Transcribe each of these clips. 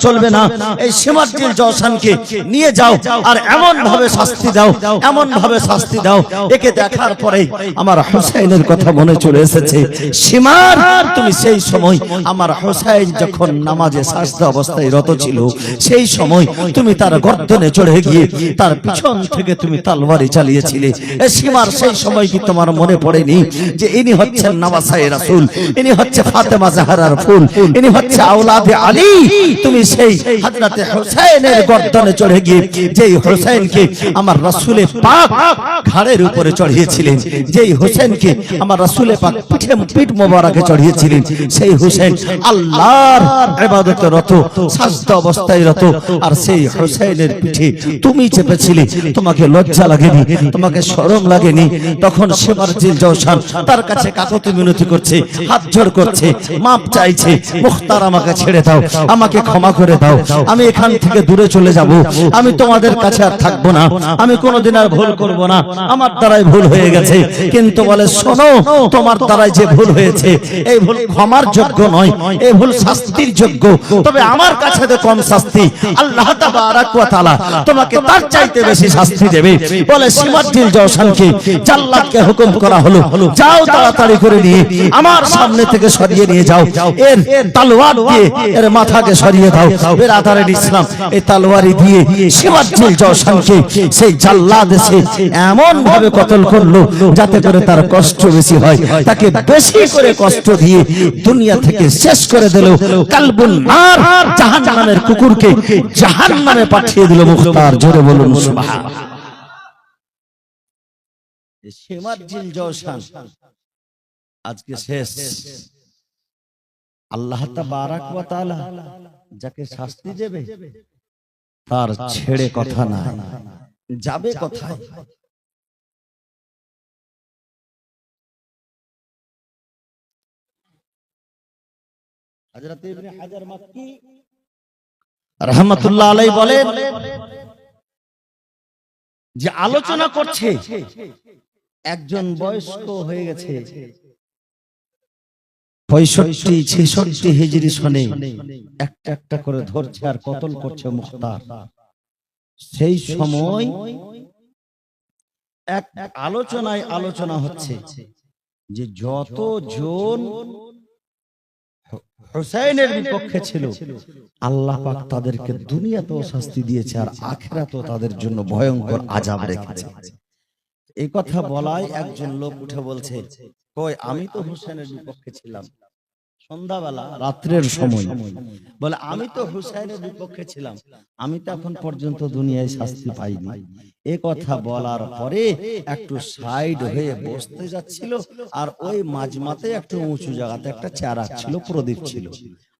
চলবে না। এই সিমাজ্জিল জওশানকে নিয়ে যাও আর এমন ভাবে শাস্তি দাও, এমন ভাবে শাস্তি দাও। একে দেখার পরে আমার হুসাইনের কথা মনে চলে এসেছে। সীমার তুমি সেই সময় আমার হুসাইন যখন নামাজে সাজদা অবস্থায় রত ছিল, সেই সময় তুমি তার গর্দনে চড়ে গিয়ে তার পিছন থেকে তুমি তলোয়ারি চালিয়েছিলে। এই সীমার সেই সময় কি তোমার মনে পড়েনি যে ইনি হচ্ছেন নওয়াসায়ে রাসূল, ইনি হচ্ছে ফাতেমা জাহরার ফুল, ইনি হচ্ছে আওলাদে আলী? তুমি সেই হযরতে হুসাইনের গর্দনে চড়ে গিয়ে যেই হুসাইনকে আমার রাসূলে পাক ঘাড়ের উপরে চড়িয়েছিলেন, যেই হুসাইনকে আমার রাসূলে পাক পিঠ মোবারকে চড়িয়েছিলেন, সেই হুসাইন আল্লাহর ইবাদতে রত, সাজদা অবস্থায় রত, আর সেই হুসাইনের পিঠে তুমি চেপেছিলে। তোমাকে লজ্জা লাগেনি? তোমাকে শরম লাগেনি? তখন সিমাজ্জিল জওশান তার কাছে কাকুতি মিনতি করছে, হাত জোড় করছে, মাপ চাইছে, মুখতার আমাকে ছেড়ে দাও, আমাকে ক্ষমা করে দাও, আমি এখান থেকে দূরে চলে যাব, আমি তোমাদের কাছে আর থাকবো না, আমি কোনোদিন আর ভুল করব না, আমার দ্বারাই ভুল হয়ে গেছে। কিন্তু বলে শোনো, তোমার দ্বারাই যে ভুল হয়েছে এই ভুল ক্ষমার যোগ্য নয়, এই ভুল শাস্তির যোগ্য, তবে আমার কাছে তো কম শাস্তি, আল্লাহ তাবারাক ওয়া তাআলা তোমাকে তার চাইতে বেশি শাস্তি দেবে। বলে সিমাজ্জিল জওশানকে জাল্লাদকে হুকুম করা হলো, যাও তাড়াতাড়ি করে নিয়ে আমার সামনে থেকে সরিয়ে নিয়ে যাও, এর তলোয়ার দিয়ে এর মাথাকে সরিয়ে দাও। বেরাদারে ইসলাম এই তলোয়ারি দিয়ে সিমাজ্জিল জওশানকে সেই জাল্লাদ এসে এমন ভাবে কতল করলো যাতে করে তার কষ্ট বেশি হয়, তাকে বেশি করে কষ্ট দিয়ে দুনিয়া থেকে শেষ করে দিল। কালবুন নার, জাহান্নামের কুকুরকে জাহান্নামে পাঠিয়ে দিল। মুখতার জোরে বলুন সুবহানাল্লাহ। সিমাজ্জিল জওশান আজকে শেষ। আল্লাহ তাবারাক ওয়া তাআলা যাকে শাস্তি দেবে তার ছেড়ে কথা না, যাবে কোথায়? হযরত ইবনে হাজার মাক্কি রাহমাতুল্লাহ আলাইহি বলেন যে আলোচনা করছে একজন বয়স্ক হয়ে গেছে 65-66 হিজরি সনে, একটা একটা করে ধরছে আর কতল করছে মুখতার। সেই সময় এক আলোচনায় আলোচনা হচ্ছে যে যতজন হুসাইনের বিপক্ষে ছিল আল্লাহ পাক তাদেরকে দুনিয়াতেও শাস্তি দিয়েছে আর আখিরাতেও তাদের জন্য ভয়ঙ্কর আযাব রেখেছে। এই কথা বলায় একজন লোক উঠে বলছে, কই আমি তো হুসাইনের বিপক্ষে ছিলাম। সন্ধ্যাবেলা রাত্রের সময় বলে, আমি তো হুসাইনের বিপক্ষে ছিলাম, আমি তো এখন পর্যন্ত দুনিয়ায় শাস্তি পাইনি। এ কথা বলার পরে একটু সাইড হয়ে বসতে যাচ্ছিল, আর ওই মাঝমাতে একটু উঁচু জায়গাতে একটা চারাক ছিল, প্রদীপ ছিল,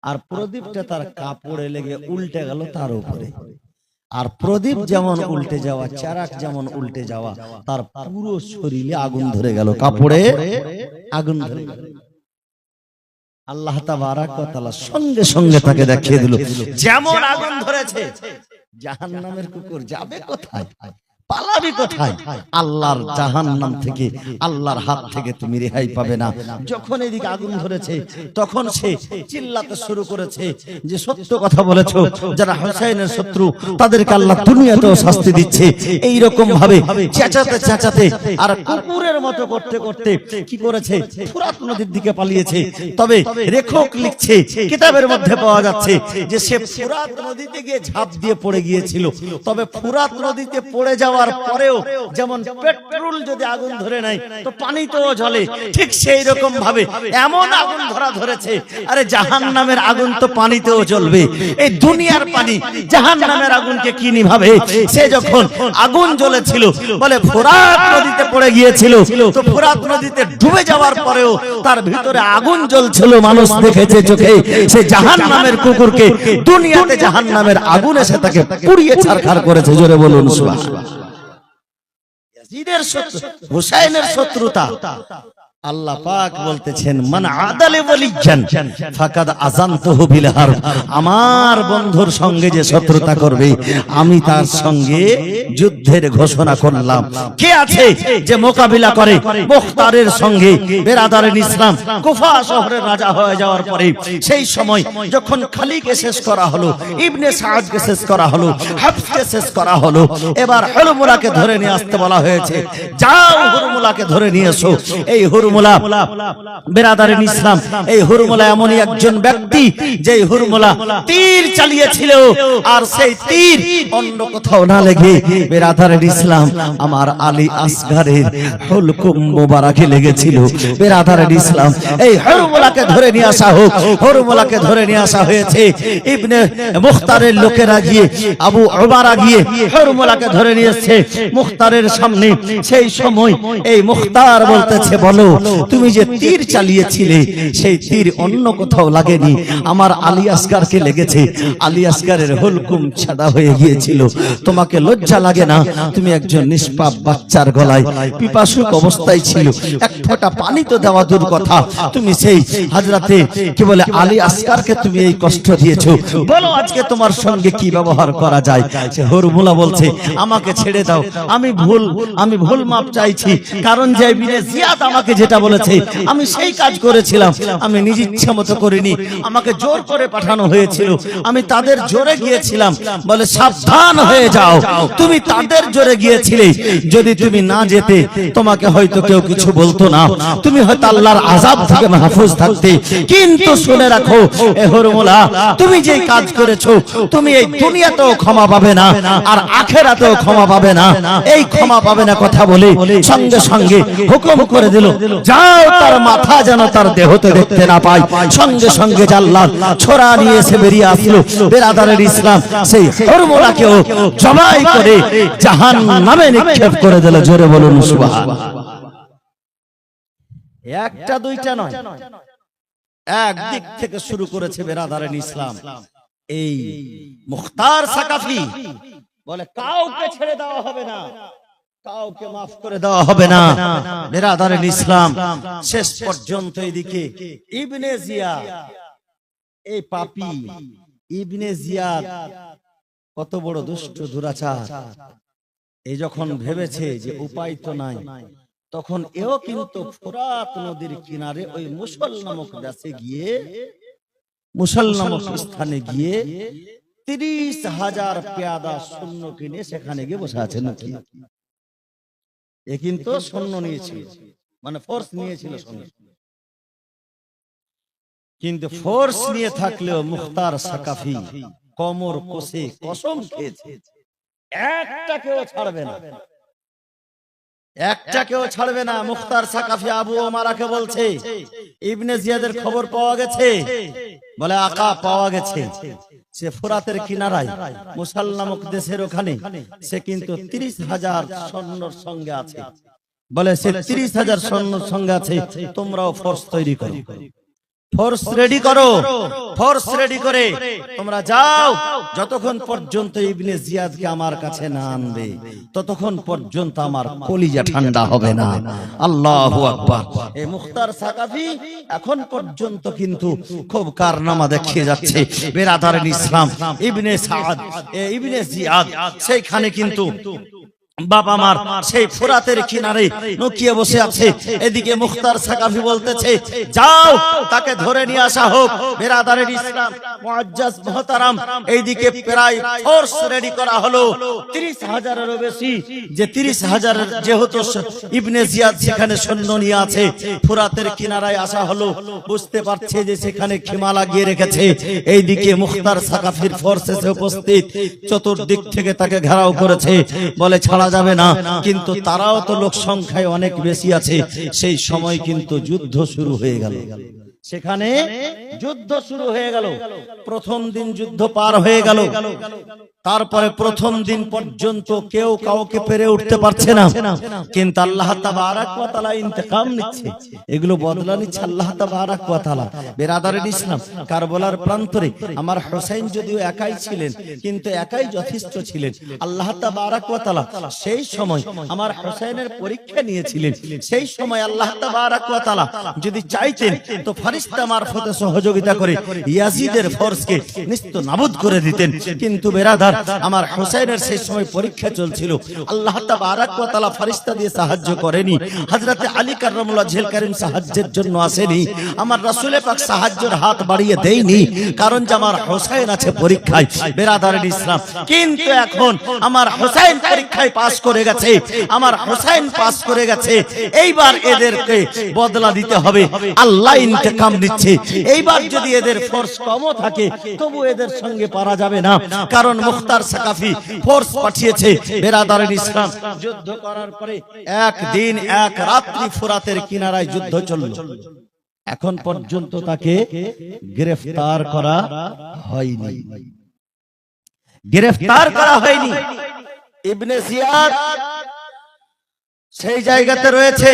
আর প্রদীপটা তার কাপড়ে লেগে উল্টে গেল তার উপরে। আর প্রদীপ যেমন উল্টে যাওয়া, চারাক যেমন উল্টে যাওয়া, তার পুরো শরীরে আগুন ধরে গেল, কাপড়ে আগুন ধরে গেল। আল্লাহ তাবারাক ওয়া তাআলা সঙ্গে সঙ্গে তাকে দেখিয়ে দিল যেমন আগুন ধরেছে, জাহান্নামের কুকুর যাবে কোথায়, পালাবি কোথায়? আল্লাহর জাহান্নাম থেকে, আল্লাহর হাত থেকে তুমি রেহাই পাবে না। যখন এদিকে আগুন ধরেছে তখন সে চিল্লাতে শুরু করেছে যে সত্য কথা বলেছো, যারা হুসাইনের শত্রু তাদেরকে আল্লাহ দুনিয়াতেও শাস্তি দিচ্ছে। এই রকম ভাবে চেঁচাতে চেঁচাতে আর কুকুরের মতো করতে করতে কি করেছে, ফুরাত নদীর দিকে পালিয়েছে। তবে লেখক লিখছে, কিতাবের মধ্যে পাওয়া যাচ্ছে যে সে ফুরাত নদীতে গিয়ে ঝাঁপ দিয়ে পড়ে গিয়েছিল। তবে ফুরাত নদীতে পড়ে যাওয়ার পরেও যেমন পেট্রোল যদি আগুন ধরে নাই তো পানিতেও জ্বলে, ঠিক সেই রকম ভাবে এমন আগুন ধরেছে। আরে জাহান্নামের আগুন তো পানিতেও জ্বলবে, এই দুনিয়ার পানি জাহান্নামের আগুনকে কি নিভাবে? সে যখন আগুন জ্বলেছিল বলে ফুরাত নদীতে পড়ে গিয়েছিল, তো ফুরাত নদীতে ডুবে যাওয়ার পরেও তার ভিতরে আগুন জ্বলছিল, মানুষ দেখেছে চোখে। সে জাহান্নামের কুকুরকে দুনিয়াতে জাহান্নামের আগুন এসে তাকে পুড়িয়ে ছারখার করেছে। জোরে বলুন সুবহানাল্লাহ। ইয়াজিদের শত্রু, হুসাইনের শত্রুতা আল্লাহ পাক বলতেছেন মান আদালে ওয়ালিয়ান ফাকাদ আযানতুহু বিল হারব, আমার বন্ধুর সঙ্গে যে শত্রুতা করবে আমি তার সঙ্গে যুদ্ধের ঘোষণা করলাম। কে আছে যে মোকাবিলা করে মুখতারের সঙ্গে? বেরাদারিন ইসলাম কুফা শহরের রাজা হয়ে যাওয়ার পরে সেই সময় যখন খালিদকে শেষ করা হলো, ইবনে সাদকে শেষ করা হলো, হাফসকে শেষ করা হলো, এবার হুরমুলাকে ধরে নিয়ে আসতে বলা হয়েছে। যাও হুরমুলাকে ধরে নিয়ে এসো। এই হুরমুলা বেরাদারিন ইসলাম, এই হুরমুলা এমনই একজন ব্যক্তি যে হুরমুলা তীর চালিয়েছিল, আর সেই তীর অন্য কোথাও না লেগে বেরাদারিন ইসলাম আমার আলী আসগারের হুলকুম মোবারকে লেগেছিল। বেরাদারিন ইসলাম এই হুরমুলাকে ধরে নিয়ে আসা হোক। হুরমুলাকে ধরে নিয়ে আসা হয়েছে। ইবনে মুখতারের লোকেরা গিয়ে, আবু উমারা গিয়ে হুরমুলাকে ধরে নিয়ে এসেছে মুখতারের সামনে। সেই সময় এই মুখতার বলতেছে, বলো তুমি যে তীর চালিয়েছিলে সেই তীর অন্য কোথাও লাগেনি, আমার আলী আসগারকে লেগেছে। আলী আসগারের হুলকুম ছাড়া হয়ে গিয়েছিল। তোমাকে লজ্জা লাগে না? তুমি একজন নিষ্পাপ বাচ্চার গলায় পিপাসুক অবস্থায় ছিল, এক ফোঁটা পানি তো দেওয়া দূর কথা, তুমি সেই হযরতে কি বলে আলী আসগারকে তুমি এই কষ্ট দিয়েছো। বলো আজকে তোমার সঙ্গে কি ব্যবহার করা যায়? সে হুরমুলা বলছে, আমাকে ছেড়ে দাও, আমি ভুল মাপ চাইছি। কারণ যে ইবনে জিয়াদ আমাকে যেটা বলেছে আমি সেই কাজ করেছিলাম, আমি নিজ ইচ্ছা মতো করিনি, আমাকে জোর করে পাঠানো হয়েছিল, আমি তাদের জোরে গিয়েছিলাম। বলে সাবধান হয়ে যাও, তুমি তাদের জোরে গিয়েছিলে, যদি তুমি না যেতে তোমাকে হয়তো কেউ কিছু বলতো না, তুমি হয়তো আল্লাহর আযাব থেকে মাহফুজ থাকতে। কিন্তু শুনে রাখো এ হুরমুলা, তুমি যে কাজ করেছো তুমি এই দুনিয়াতেও ক্ষমা পাবে না, আর আখিরাতেও ক্ষমা পাবে না। এই ক্ষমা পাবে না কথা বলে সঙ্গে সঙ্গে হুকুম করে দিল, যাও তার মাথা যেন তার দেহতে দেখতে না পায়। সঙ্গে সঙ্গে জাল্লাদ ছোরা নিয়ে এসে বেরিয়ে আসলো। বেরাদারিন ইসলাম সেই হুরমুলাকেও জবাই করে জাহান্নামে নিক্ষেপ করে দিল। জোরে বলুন সুবহানাল্লাহ। একটা দুইটা নয়, এক দিক থেকে শুরু করেছে বেরাদারিন ইসলাম। এই মুখতার সাকাফি বলে কাউকে ছেড়ে দেওয়া হবে না, কাউকে মাফ করে দেওয়া হবে না। বেরাদারিন ইসলাম শেষ পর্যন্ত এদিকে ইবনে জিয়াদ, এই পাপী ইবনে জিয়াদ কত বড় দুষ্ট দুরাচার, এই যখন ভেবেছে যে উপায় তো নাই, তখন এও কিন্তু ফোরাত নদীর কিনারে ওই মুসল নামক দেশে গিয়ে, মুসল নামক স্থানে গিয়ে 30,000 পেয়াদা সৈন্য কিনে সেখানে গিয়ে বসে আছে। নাকি এ কিন্তু সৈন্য নিয়েছিল, মানে ফোর্স নিয়েছিল সৈন্য। কিন্তু ফোর্স নিয়ে থাকলেও মুখতার সাকাফি কোমর কষে কসম খেয়েছে একটাকেও ছাড়বে না, একটাকেও ছাড়বে না। মুখতার সাকাফি আবু ওমারাকে বলছে, ইবনে জিয়াদের খবর পাওয়া গেছে? বলে আকা পাওয়া গেছে। সে ফোরাতের কিনারায় মুসাল নামক দেশের ওখানে সে কিন্তু 30,000 সৈন্যর সঙ্গে আছে। বলে সে 30,000 সৈন্যর সঙ্গে আছে, তোমরাও ফোর্স তৈরি করো, ফোর্স রেডি করো, ফোর্স রেডি করে তোমরা যাও। যতক্ষণ পর্যন্ত ইবনে জিয়াদকে আমার কাছে না আনবে ততক্ষণ পর্যন্ত আমার কলিজা ঠান্ডা হবে না। আল্লাহু আকবার। এই মুখতার সাকাফি এখন পর্যন্ত কিন্তু খুব কারনামা দেখিয়ে যাচ্ছে। বেরাদারিন ইসলাম ইবনে সাদ, ইবনে জিয়াদ সেইখানে কিন্তু বাবা মার সেই ফোরাতের কিনারে লুকিয়ে বসে আছে। এদিকে মুখতার সাকাফি বলতেছে, যাও তাকে ধরে নিয়ে আসা হোক। বেরাদারিন ইসলাম মুআজ্জাজ মুহতারাম, এইদিকে প্রায় ফোর্স রেডি করা হলো 30,000-এরও বেশি। যে 30,000 যেহেতু ইবনে জিয়াদ সেখানে সৈন্য নিয়ে আছে, ফোরাতের কিনারায় আসা হলো। বুঝতে পারছে যে সেখানে খিমা লাগিয়ে রেখেছে। এইদিকে মুখতার সাকাফির ফোর্স এসে উপস্থিত, চতুর্দিক থেকে তাকে ঘেরাও করেছে। বলে ছাড়া যাবে না, কিন্তু তারাও তো লোক সংখ্যায় অনেক বেশি আছে। সেই সময় কিন্তু যুদ্ধ শুরু হয়ে গেল। সেখানে যুদ্ধ শুরু হয়ে গেল। প্রথম দিন যুদ্ধ পার হয়ে গেল, তারপরে প্রথম দিন পর্যন্ত কেউ কাউকে পেরে উঠতে পারছে না, কিন্তু আল্লাহ তাবারাক ওয়া তাআলা ইন্তেকাম নিচ্ছে, এগুলো বদলা নিচ্ছে আল্লাহ তাবারাক ওয়া তাআলা। বেরাদারিন ইসলাম, কারবালার প্রান্তরে আমার হোসেন যদিও একাই ছিলেন, কিন্তু একাই যথেষ্ট ছিলেন। আল্লাহ তাবারাক ওয়া তাআলা সেই সময় আমার হোসেনের পরীক্ষা নিয়েছিলেন। সেই সময় আল্লাহ তাবারাক ওয়া তাআলা যদি চাইতেন তো ফেরেশতা মারফতে সহযোগিতা করে ইয়াজিদের ফোর্সকে নিস্তানাবুদ করে দিতেন, কিন্তু বেরাদার আমার হোসেনের সেই সময় পরীক্ষা চলছিল। আল্লাহ তাবারাক ওয়া তাআলা ফেরেশতা দিয়ে সাহায্য করেনি, হযরত আলী কাররামাল্লাহু ওয়াজহুল কারীম সাহায্যের জন্য আসেনি, আমার রাসূল পাক সাহায্যের হাত বাড়িয়ে দেয়নি, কারণ যে আমার হোসেন আছে পরীক্ষায়। বেরাদারিন ইসলাম, কিন্তু এখন আমার হোসেন পরীক্ষায় পাস করে গেছে, আমার হোসেন পাস করে গেছে, এইবার এদেরকে বদলা দিতে হবে। আল্লাহ ইন্তেকাম নিচ্ছে। এইবার যদি এদের ফোর্স কমও থাকে তবু এদের সঙ্গে পারা যাবে না, কারণ মুখতার সাকাফি ফোর্স পাঠিয়েছে। বেরাদারিন ইসলাম, যুদ্ধ করার পরে একদিন এক রাত্রি ফুরাতের কিনারায় যুদ্ধ চলল। এখন পর্যন্ত তাকে গ্রেফতার করা হয়নি, গ্রেফতার করা হয়নি। ইবনে জিয়াদ সেই জায়গাতে রয়েছে,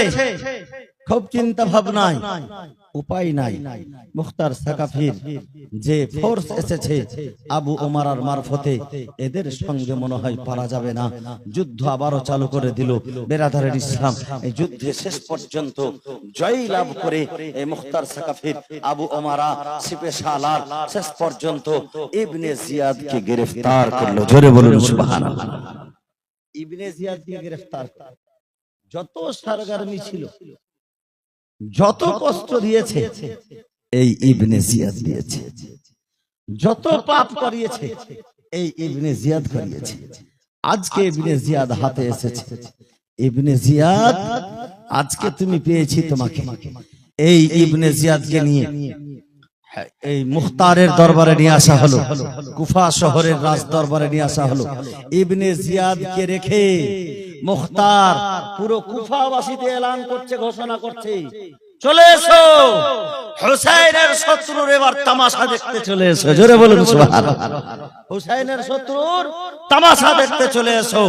খুব চিন্তা ভাবনায়, উপায় নাই। মুখতার সাকাফির যে ফোর্স এসেছে আবু ওমারার মারফতে, এদের সঙ্গে মনে হয় পারা যাবে না, যুদ্ধ আবারও চালু করে দিল। বেরাদারিন ইসলাম, এই যুদ্ধে শেষ পর্যন্ত জয় লাভ করে এই মুখতার সাকাফির আবু ওমারা সিপে সালার শেষ পর্যন্ত ইবনে জিয়াদকে গ্রেফতার করলো। জোরে বলুন সুবহানাল্লাহ। ইবনে জিয়াদকে গ্রেফতার, যত সরগরমি ছিল, যত কষ্ট দিয়েছে এই ইবনে জিয়াদ দিয়েছে, যত পাপ করিয়েছে এই ইবনে জিয়াদ করিয়েছে। আজকে ইবনে জিয়াদ হাতে এসেছে। ইবনে জিয়াদ আজকে তুমি পেয়েছি, তোমাকে এই ইবনে জিয়াদকে নিয়ে এই মুখতারের দরবারে নিয়ে আসা হলো, কুফা শহরের রাজ দরবারে নিয়ে আসা হলো। ইবনে জিয়াদকে রেখে মুখতার পুরো কুফাবাসীতে এলান করছে, ঘোষণা করছে, চলে এসো, হোসেনের শত্রুর এবার তামাশা দেখতে চলে এসো। জোরে বলুন সুবহানাল্লাহ। হোসেনের শত্রুর তামাশা দেখতে চলে এসো।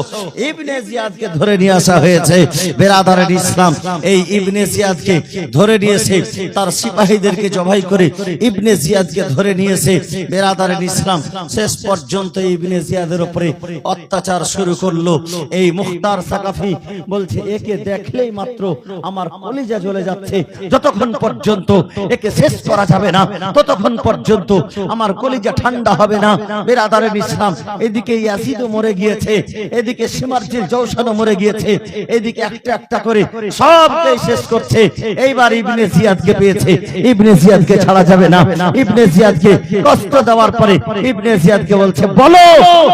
ইবনে জিয়াদকে ধরে নিয়ে আসা হয়েছে। বেরাদারিন ইসলাম, এই ইবনে জিয়াদকে ধরে নিয়েছে, তার সিপাহীদেরকে জবাই করে ইবনে জিয়াদকে ধরে নিয়েছে। বেরাদারিন ইসলাম, শেষ পর্যন্ত ইবনে জিয়াদের উপরে অত্যাচার শুরু করলো। এই মুখতার সাকাফি বলছে, একে দেখলেই মাত্র আমার কলিজা জ্বলে যাচ্ছে, যতক্ষণ পর্যন্ত একে শেষ করা যাবে না ততক্ষণ পর্যন্ত আমার কলিজা ঠান্ডা হবে না। বেরাদারিন ইসলাম, এদিকে ইয়াজিদও মরে গিয়েছে, এদিকে সিমারজিল জওশানও মরে গিয়েছে, এদিকে একটা একটা করে সবকে শেষ করছে। এইবার ইবনে জিয়াদকে পেয়েছে, ইবনে জিয়াদকে ছাড়া যাবে না। ইবনে জিয়াদকে কষ্ট দেওয়ার পরে ইবনে জিয়াদকে বলছে, বলো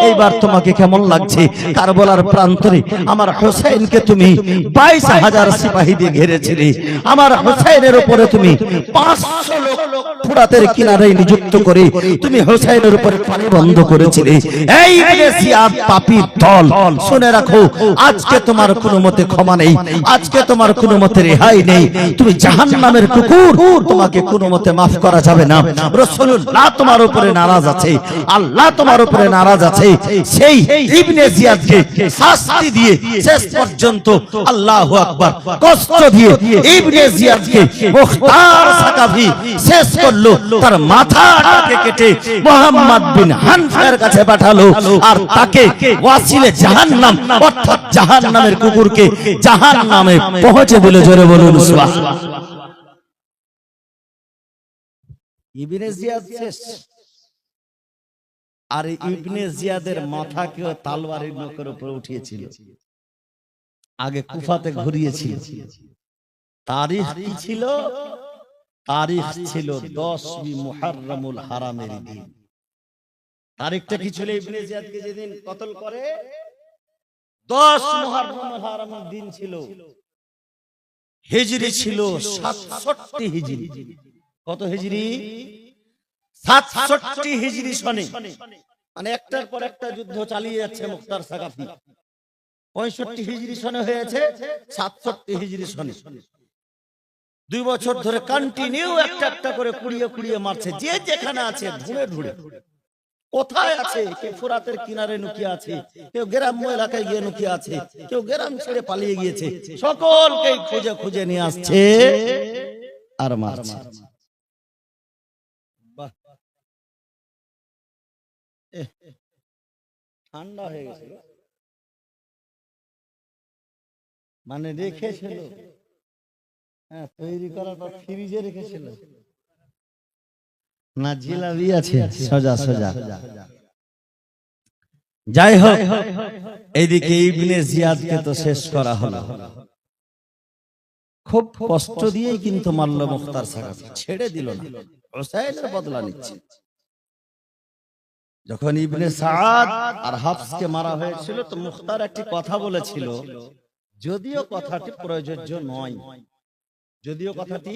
এইবার তোমাকে কেমন লাগছে? কারবালার প্রান্তরে আমার হোসেনকে তুমি 22,000 সিপাহী দিয়ে ঘিরেছিলে, আমার হোসেনের উপরে তুমি 500 লোক ফুরাতের কিনারায় নিযুক্ত করে তুমি হোসেনের উপরে পানি বন্ধ করেছিলে। এই ইবনে জিয়াদ পাপী দল, শুনে রাখো, আজকে তোমার কোনো মতে ক্ষমা নেই, আজকে তোমার কোনো মতে রেহাই নেই, তুমি জাহান্নামের কুকুর, তোমাকে কোনো মতে মাফ করা যাবে না। রাসূলুল্লাহ তোমার উপরে নারাজ আছে, আল্লাহ তোমার উপরে নারাজ আছে। সেই ইবনে জিয়াদকে শাস্তি দিয়ে শেষ পর্যন্ত আল্লাহু আকবার কষ্ট দিয়ে ইবনে জিয়াদকে মুখতার সাকাফি শেষ করলো, তার মাথাটাকে কেটে মুহাম্মদ বিন হানফার কাছে পাঠালো, আর তাকে ওয়াসিলে জাহান্নাম অর্থাৎ জাহান্নামের কুকুরকে জাহান্নামে পৌঁছে দিল। জোরে বলুন সুবহানাল্লাহ। ইবনে জিয়াদ শেষ, আর ইবনে জিয়াদের মাথাকে তলোয়ারের নখের উপরে উঠিয়েছিল, আগে কুফাতে ঘুরিয়েছিল। তারিখ কি ছিল? তারিখ ছিল 10 মুহররমুল হারামের দিন। তারিখটা কি ছিল? ইবনে জিয়াদকে যেদিন কতল করে 10 মুহররমুল হারামের দিন ছিল। হিজরি ছিল 67 হিজরি। কত হিজরি? 67 হিজরি সনে, মানে একটার পর একটা যুদ্ধ চালিয়ে যাচ্ছে মুখতার সাকাফি। 65 হিজরি সনে হয়েছে, 67 হিজরি সনে। 2 বছর ধরে কন্টিনিউ একটা একটা করে কুড়িয়ে কুড়িয়ে মারছে, যে যেখানে আছে ধুড়ে ধুড়ে। কোথায় আছে? কেউ ফোরাতের কিনারে লুকিয়ে আছে, কেউ গ্রাম্য এলাকায় গিয়ে লুকিয়ে আছে, কেউ গ্রাম ছেড়ে পালিয়ে গিয়েছে। সকলকে খুঁজে খুঁজে নিয়ে আসছে আর মারছে। বাহ, ঠান্ডা হয়ে গেছিল, মানে রেখেছিল, হ্যাঁ তৈরি করার পর ফ্রিজে রেখেছিল না, জিলাপি আছে সোজা সোজা। যাই হোক, এইদিকে ইবনে জিয়াদকে তো শেষ করা হলো। খুব কষ্ট দিয়েই কিন্তু মারল মুখতার সাকাফি, ছেড়ে দিল না, হুসাইনের বদলা নিচ্ছে। যখন ইবনে সাআদ আর হাফসকে মারা হয়েছিল, তো মুখতার একটি কথা বলেছিল, যদিও কথাটি প্রযোজ্য নয়, যদিও কথাটি